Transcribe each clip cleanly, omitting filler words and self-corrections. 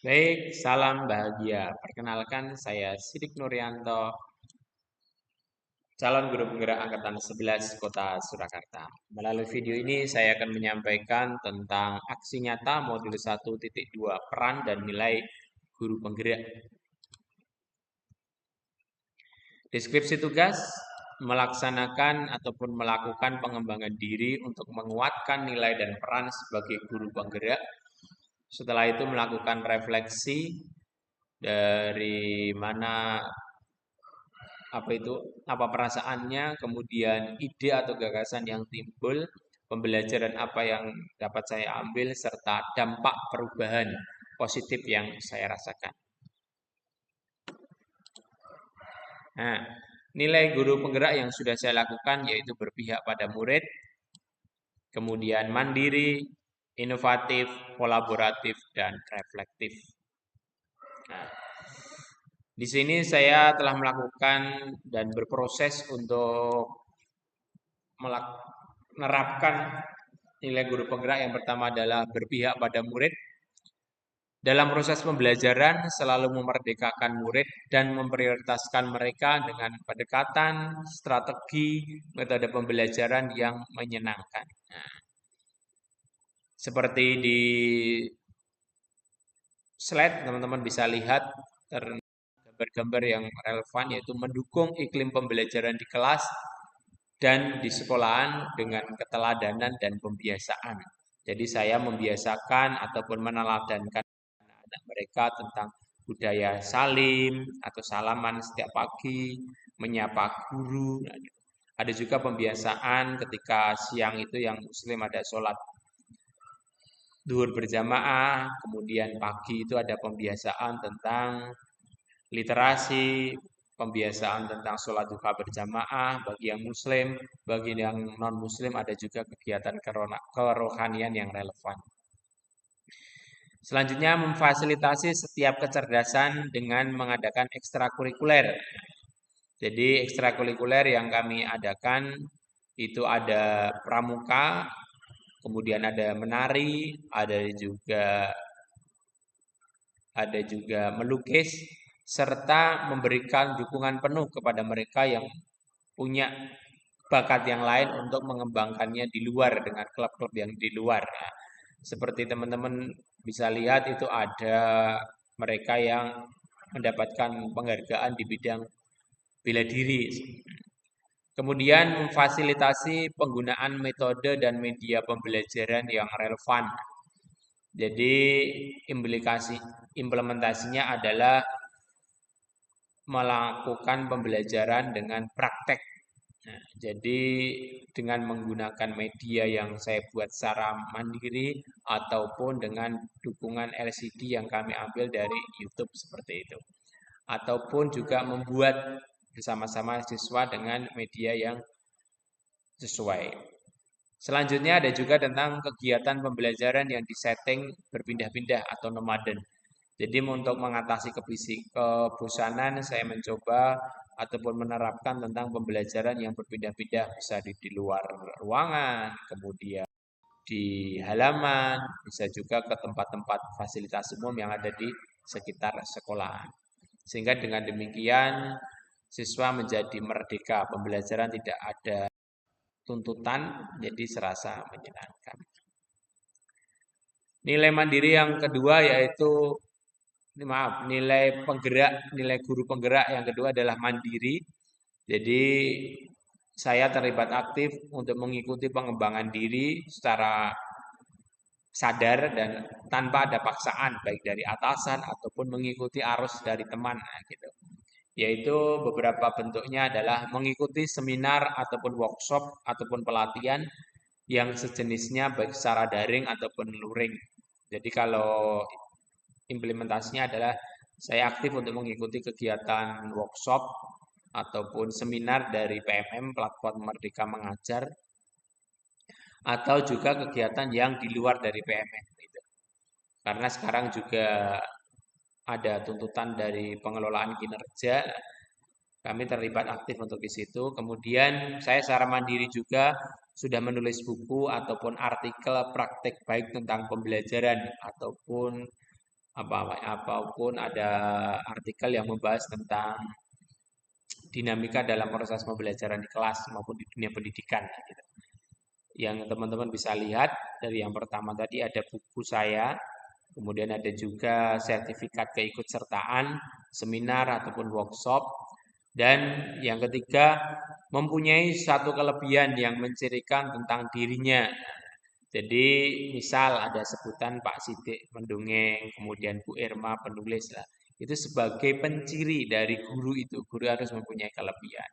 Baik, salam bahagia. Perkenalkan, saya Sidik Nuryanto, calon guru penggerak Angkatan 11 Kota Surakarta. Melalui video ini, saya akan menyampaikan tentang aksi nyata modul 1.2 peran dan nilai guru penggerak. Deskripsi tugas, melaksanakan ataupun melakukan pengembangan diri untuk menguatkan nilai dan peran sebagai guru penggerak. Setelah itu melakukan refleksi dari mana apa perasaannya, kemudian ide atau gagasan yang timbul, pembelajaran apa yang dapat saya ambil, serta dampak perubahan positif yang saya rasakan. Nah, nilai guru penggerak yang sudah saya lakukan yaitu berpihak pada murid, kemudian mandiri, inovatif, kolaboratif, dan reflektif. Nah, di sini saya telah melakukan dan berproses untuk menerapkan nilai guru penggerak. Yang pertama adalah berpihak pada murid. Dalam proses pembelajaran selalu memerdekakan murid dan memprioritaskan mereka dengan pendekatan, strategi, metode pembelajaran yang menyenangkan. Nah, seperti di slide teman-teman bisa lihat gambar-gambar yang relevan, yaitu mendukung iklim pembelajaran di kelas dan di sekolahan dengan keteladanan dan pembiasaan. Jadi saya membiasakan ataupun meneladankan anak mereka tentang budaya salim atau salaman setiap pagi, menyapa guru. Ada juga pembiasaan ketika siang itu yang muslim ada sholat duhur berjamaah, kemudian pagi itu ada pembiasaan tentang literasi, pembiasaan tentang sholat duha berjamaah bagi yang muslim, bagi yang non muslim ada juga kegiatan kerohanian yang relevan. Selanjutnya memfasilitasi setiap kecerdasan dengan mengadakan ekstrakurikuler. Jadi ekstrakurikuler yang kami adakan itu ada pramuka, kemudian ada menari, ada juga melukis, serta memberikan dukungan penuh kepada mereka yang punya bakat yang lain untuk mengembangkannya di luar dengan klub-klub yang di luar. Ya. Seperti teman-teman bisa lihat itu ada mereka yang mendapatkan penghargaan di bidang bela diri. Kemudian memfasilitasi penggunaan metode dan media pembelajaran yang relevan. Jadi implementasinya adalah melakukan pembelajaran dengan praktek. Nah, jadi dengan menggunakan media yang saya buat secara mandiri ataupun dengan dukungan LCD yang kami ambil dari YouTube seperti itu. Ataupun juga membuat bersama-sama siswa dengan media yang sesuai. Selanjutnya ada juga tentang kegiatan pembelajaran yang disetting berpindah-pindah atau nomaden. Jadi untuk mengatasi kebosanan saya mencoba ataupun menerapkan tentang pembelajaran yang berpindah-pindah bisa di luar ruangan, kemudian di halaman, bisa juga ke tempat-tempat fasilitas umum yang ada di sekitar sekolah. Sehingga dengan demikian siswa menjadi merdeka, pembelajaran tidak ada tuntutan, jadi serasa menyenangkan. Nilai mandiri yang kedua yaitu nilai guru penggerak yang kedua adalah mandiri. Jadi saya terlibat aktif untuk mengikuti pengembangan diri secara sadar dan tanpa ada paksaan baik dari atasan ataupun mengikuti arus dari teman gitu. Yaitu beberapa bentuknya adalah mengikuti seminar ataupun workshop ataupun pelatihan yang sejenisnya baik secara daring ataupun luring. Jadi kalau implementasinya adalah saya aktif untuk mengikuti kegiatan workshop ataupun seminar dari PMM, Platform Merdeka Mengajar, atau juga kegiatan yang di luar dari PMM. Gitu. Karena sekarang juga ada tuntutan dari pengelolaan kinerja, kami terlibat aktif untuk di situ. Kemudian saya secara mandiri juga sudah menulis buku ataupun artikel praktek baik tentang pembelajaran ataupun apapun ada artikel yang membahas tentang dinamika dalam proses pembelajaran di kelas maupun di dunia pendidikan gitu. Yang teman-teman bisa lihat dari yang pertama tadi ada buku saya, kemudian ada juga sertifikat keikutsertaan, seminar ataupun workshop, dan yang ketiga mempunyai satu kelebihan yang mencirikan tentang dirinya. Jadi misal ada sebutan Pak Sidik mendongeng, kemudian Bu Irma penulis lah. Itu sebagai penciri dari guru itu. Guru harus mempunyai kelebihan.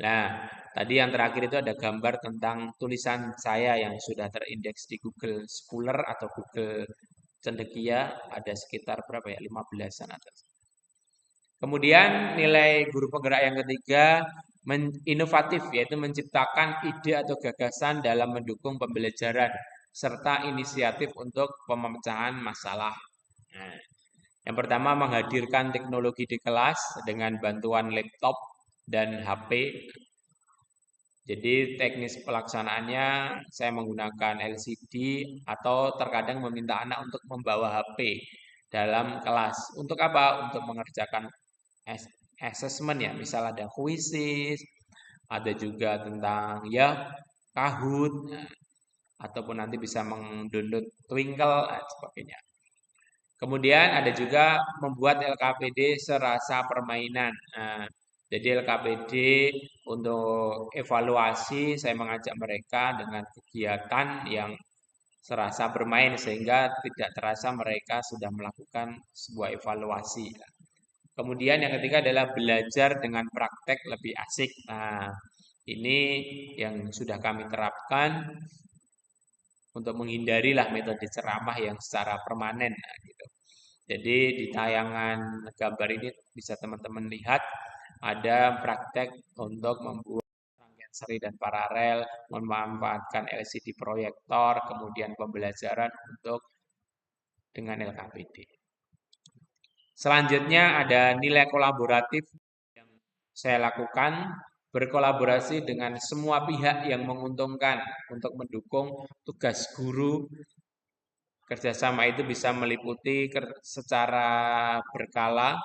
Nah, tadi yang terakhir itu ada gambar tentang tulisan saya yang sudah terindeks di Google Scholar atau Google Cendekia. Ada sekitar berapa ya? 15-an atas. Kemudian nilai guru penggerak yang ketiga inovatif, yaitu menciptakan ide atau gagasan dalam mendukung pembelajaran serta inisiatif untuk pemecahan masalah. Nah, yang pertama menghadirkan teknologi di kelas dengan bantuan laptop dan HP. Jadi teknis pelaksanaannya saya menggunakan LCD atau terkadang meminta anak untuk membawa HP dalam kelas. Untuk apa? Untuk mengerjakan assessment ya, misal ada kuisis, ada juga tentang ya Kahoot, ataupun nanti bisa mendownload Twinkle dan sebagainya. Kemudian ada juga membuat LKPD serasa permainan. Nah, jadi LKPD untuk evaluasi saya mengajak mereka dengan kegiatan yang serasa bermain sehingga tidak terasa mereka sudah melakukan sebuah evaluasi. Kemudian yang ketiga adalah belajar dengan praktek lebih asik. Nah, ini yang sudah kami terapkan untuk menghindarilah metode ceramah yang secara permanen. Nah, gitu. Jadi di tayangan gambar ini bisa teman-teman lihat ada praktek untuk membuat rangkaian seri dan paralel, memanfaatkan LCD proyektor, kemudian pembelajaran untuk dengan LKPD. Selanjutnya ada nilai kolaboratif yang saya lakukan berkolaborasi dengan semua pihak yang menguntungkan untuk mendukung tugas guru. Kerjasama itu bisa meliputi secara berkala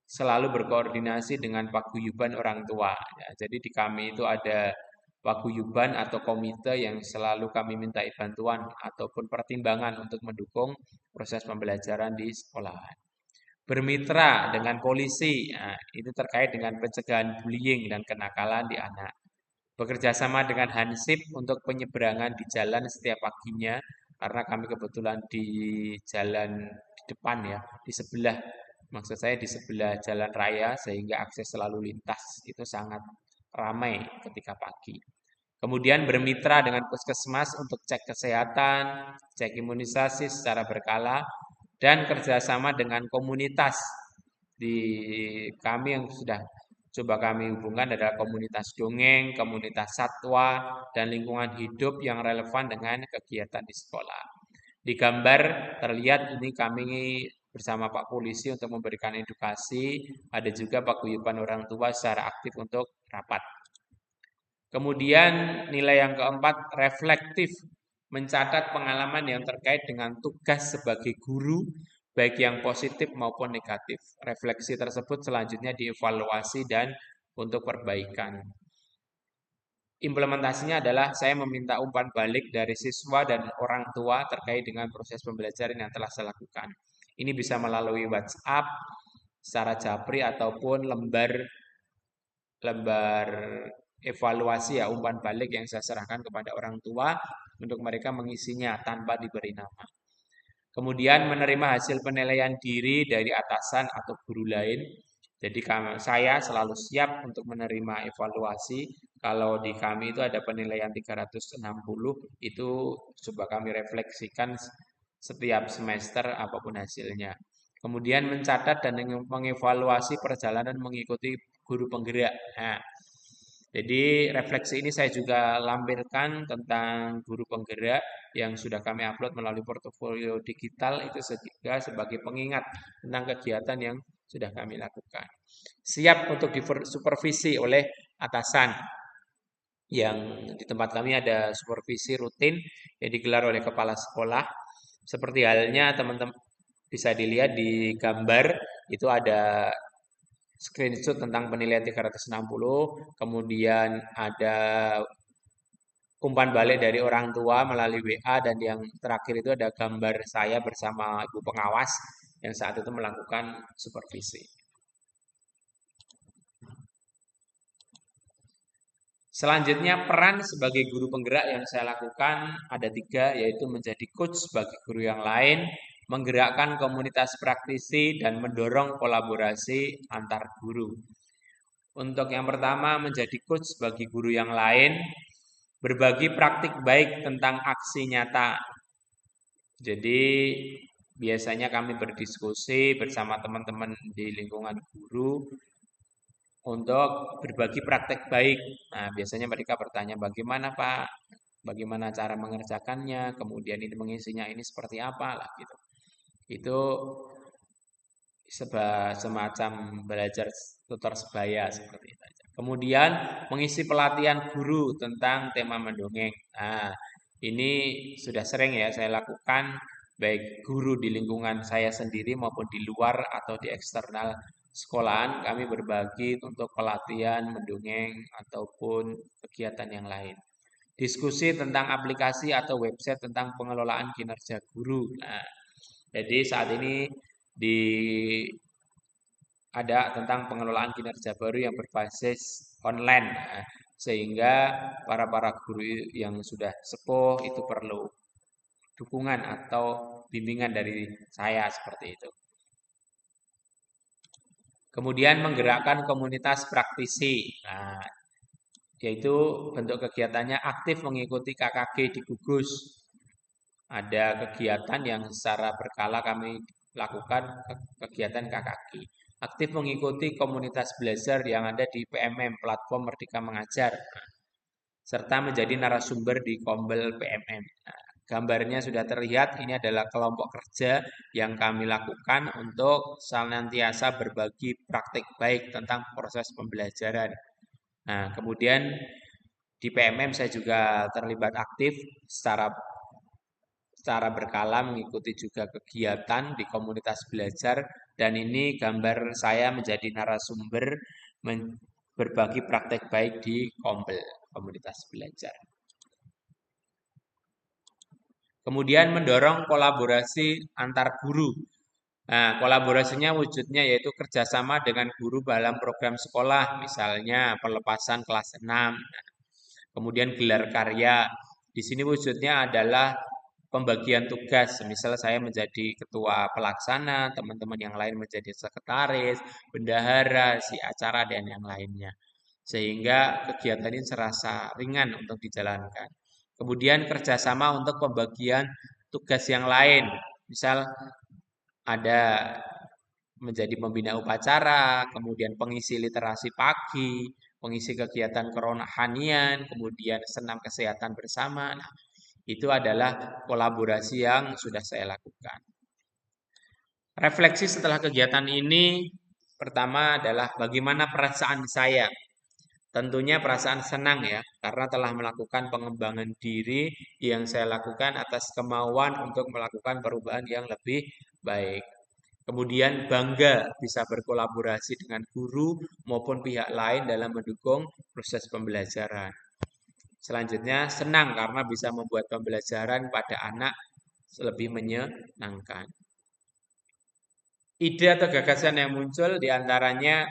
selalu berkoordinasi dengan paguyuban orang tua. Ya, jadi di kami itu ada paguyuban atau komite yang selalu kami mintai bantuan ataupun pertimbangan untuk mendukung proses pembelajaran di sekolah. Bermitra dengan polisi, nah, itu terkait dengan pencegahan bullying dan kenakalan di anak. Bekerja sama dengan Hansip untuk penyeberangan di jalan setiap paginya, karena kami kebetulan di jalan di depan ya, di sebelah, maksud saya di sebelah jalan raya, sehingga akses selalu lintas itu sangat ramai ketika pagi. Kemudian bermitra dengan puskesmas untuk cek kesehatan, cek imunisasi secara berkala, dan kerjasama dengan komunitas. Di kami yang sudah coba kami hubungkan adalah komunitas dongeng, komunitas satwa, dan lingkungan hidup yang relevan dengan kegiatan di sekolah. Di gambar terlihat ini kami bersama Pak Polisi untuk memberikan edukasi, ada juga paguyuban orang tua secara aktif untuk rapat. Kemudian nilai yang keempat, reflektif, mencatat pengalaman yang terkait dengan tugas sebagai guru, baik yang positif maupun negatif. Refleksi tersebut selanjutnya dievaluasi dan untuk perbaikan. Implementasinya adalah saya meminta umpan balik dari siswa dan orang tua terkait dengan proses pembelajaran yang telah saya lakukan. Ini bisa melalui WhatsApp, secara japri ataupun lembar evaluasi ya umpan balik yang saya serahkan kepada orang tua untuk mereka mengisinya tanpa diberi nama. Kemudian menerima hasil penilaian diri dari atasan atau guru lain. Jadi saya selalu siap untuk menerima evaluasi. Kalau di kami itu ada penilaian 360, itu coba kami refleksikan setiap semester apapun hasilnya. Kemudian mencatat dan mengevaluasi perjalanan mengikuti guru penggerak. Nah, jadi refleksi ini saya juga lampirkan tentang guru penggerak yang sudah kami upload melalui portofolio digital itu juga sebagai pengingat tentang kegiatan yang sudah kami lakukan. Siap untuk disupervisi oleh atasan yang di tempat kami ada supervisi rutin yang digelar oleh kepala sekolah. Seperti halnya teman-teman Bisa dilihat di gambar itu ada screenshot tentang penilaian 360, kemudian ada umpan balik dari orang tua melalui WA, dan yang terakhir itu ada gambar saya bersama ibu pengawas yang saat itu melakukan supervisi. Selanjutnya, peran sebagai guru penggerak yang saya lakukan ada 3, yaitu menjadi coach bagi guru yang lain, menggerakkan komunitas praktisi, dan mendorong kolaborasi antar guru. Untuk yang pertama, menjadi coach bagi guru yang lain, berbagi praktik baik tentang aksi nyata. Jadi biasanya kami berdiskusi bersama teman-teman di lingkungan guru untuk berbagi praktek baik. Nah, biasanya mereka bertanya, bagaimana Pak? Bagaimana cara mengerjakannya? Kemudian ini mengisinya ini seperti apa lah gitu. Itu semacam belajar tutor sebaya seperti itu aja. Kemudian mengisi pelatihan guru tentang tema mendongeng. Nah, ini sudah sering ya saya lakukan, baik guru di lingkungan saya sendiri maupun di luar atau di eksternal sekolahan, kami berbagi untuk pelatihan mendongeng ataupun kegiatan yang lain. Diskusi tentang aplikasi atau website tentang pengelolaan kinerja guru. Nah, jadi saat ini di ada tentang pengelolaan kinerja baru yang berbasis online. Nah, sehingga para guru yang sudah sepuh itu perlu dukungan atau bimbingan dari saya seperti itu. Kemudian menggerakkan komunitas praktisi. Nah, yaitu bentuk kegiatannya aktif mengikuti KKG di Gugus. Ada kegiatan yang secara berkala kami lakukan, kegiatan KKG. Aktif mengikuti komunitas belajar yang ada di PMM, Platform Merdeka Mengajar, serta menjadi narasumber di Kombel PMM. Nah, gambarnya sudah terlihat, ini adalah kelompok kerja yang kami lakukan untuk senantiasa berbagi praktik baik tentang proses pembelajaran. Nah, kemudian di PMM saya juga terlibat aktif secara berkala mengikuti juga kegiatan di komunitas belajar, dan ini gambar saya menjadi narasumber berbagi praktek baik di Kombel, komunitas belajar. Kemudian mendorong kolaborasi antar guru. Nah, kolaborasinya wujudnya yaitu kerjasama dengan guru dalam program sekolah, misalnya pelepasan kelas 6, kemudian gelar karya. Di sini wujudnya adalah pembagian tugas. Misal saya menjadi ketua pelaksana, teman-teman yang lain menjadi sekretaris, bendahara, si acara, dan yang lainnya. Sehingga kegiatan ini serasa ringan untuk dijalankan. Kemudian kerjasama untuk pembagian tugas yang lain. Misal ada menjadi pembina upacara, kemudian pengisi literasi pagi, pengisi kegiatan kerohanian, kemudian senam kesehatan bersama. Nah, itu adalah kolaborasi yang sudah saya lakukan. Refleksi setelah kegiatan ini, pertama adalah bagaimana perasaan saya. Tentunya perasaan senang ya, karena telah melakukan pengembangan diri yang saya lakukan atas kemauan untuk melakukan perubahan yang lebih baik. Kemudian bangga bisa berkolaborasi dengan guru maupun pihak lain dalam mendukung proses pembelajaran. Selanjutnya senang karena bisa membuat pembelajaran pada anak lebih menyenangkan. Ide atau gagasan yang muncul diantaranya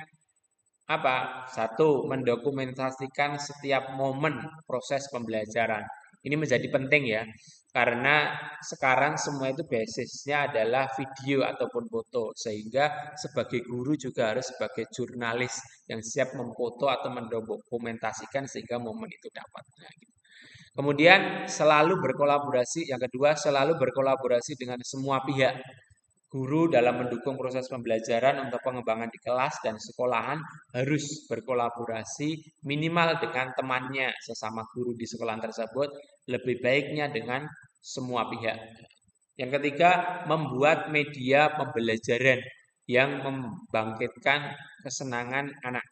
apa? Satu, mendokumentasikan setiap momen proses pembelajaran. Ini menjadi penting ya, karena sekarang semua itu basisnya adalah video ataupun foto, sehingga sebagai guru juga harus sebagai jurnalis yang siap memfoto atau mendokumentasikan sehingga momen itu dapat. Nah, gitu. Kemudian selalu berkolaborasi, yang kedua selalu berkolaborasi dengan semua pihak. Guru dalam mendukung proses pembelajaran untuk pengembangan di kelas dan sekolahan harus berkolaborasi minimal dengan temannya sesama guru di sekolah tersebut, lebih baiknya dengan semua pihak. Yang ketiga, membuat media pembelajaran yang membangkitkan kesenangan anak.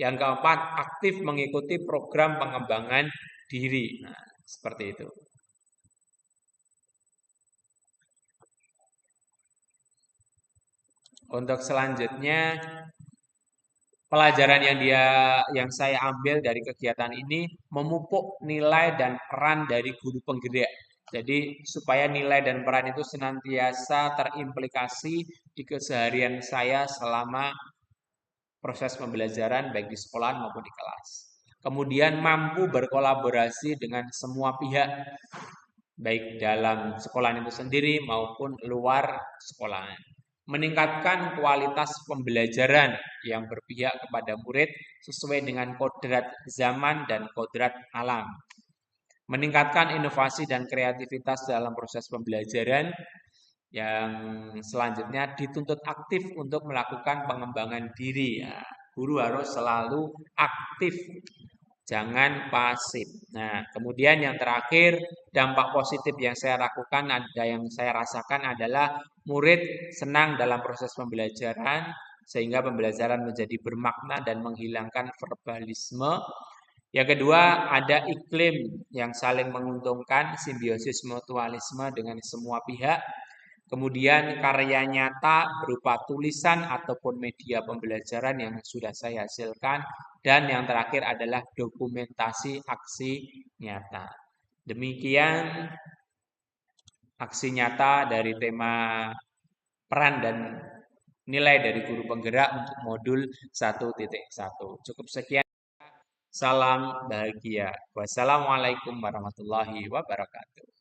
Yang keempat, aktif mengikuti program pengembangan diri. Nah, seperti itu. Untuk selanjutnya, pelajaran yang saya ambil dari kegiatan ini memupuk nilai dan peran dari guru penggerak. Jadi supaya nilai dan peran itu senantiasa terimplikasi di keseharian saya selama proses pembelajaran baik di sekolah maupun di kelas. Kemudian mampu berkolaborasi dengan semua pihak baik dalam sekolah itu sendiri maupun luar sekolah. Meningkatkan kualitas pembelajaran yang berpihak kepada murid sesuai dengan kodrat zaman dan kodrat alam. Meningkatkan inovasi dan kreativitas dalam proses pembelajaran yang selanjutnya dituntut aktif untuk melakukan pengembangan diri. Ya, guru harus selalu aktif, jangan pasif. Nah, kemudian yang terakhir, dampak positif yang saya lakukan, yang saya rasakan adalah murid senang dalam proses pembelajaran, sehingga pembelajaran menjadi bermakna dan menghilangkan verbalisme. Yang kedua, ada iklim yang saling menguntungkan, simbiosis mutualisme dengan semua pihak. Kemudian karya nyata berupa tulisan ataupun media pembelajaran yang sudah saya hasilkan. Dan yang terakhir adalah dokumentasi aksi nyata. Demikian aksi nyata dari tema peran dan nilai dari guru penggerak untuk modul 1.1. Cukup sekian. Salam bahagia. Wassalamualaikum warahmatullahi wabarakatuh.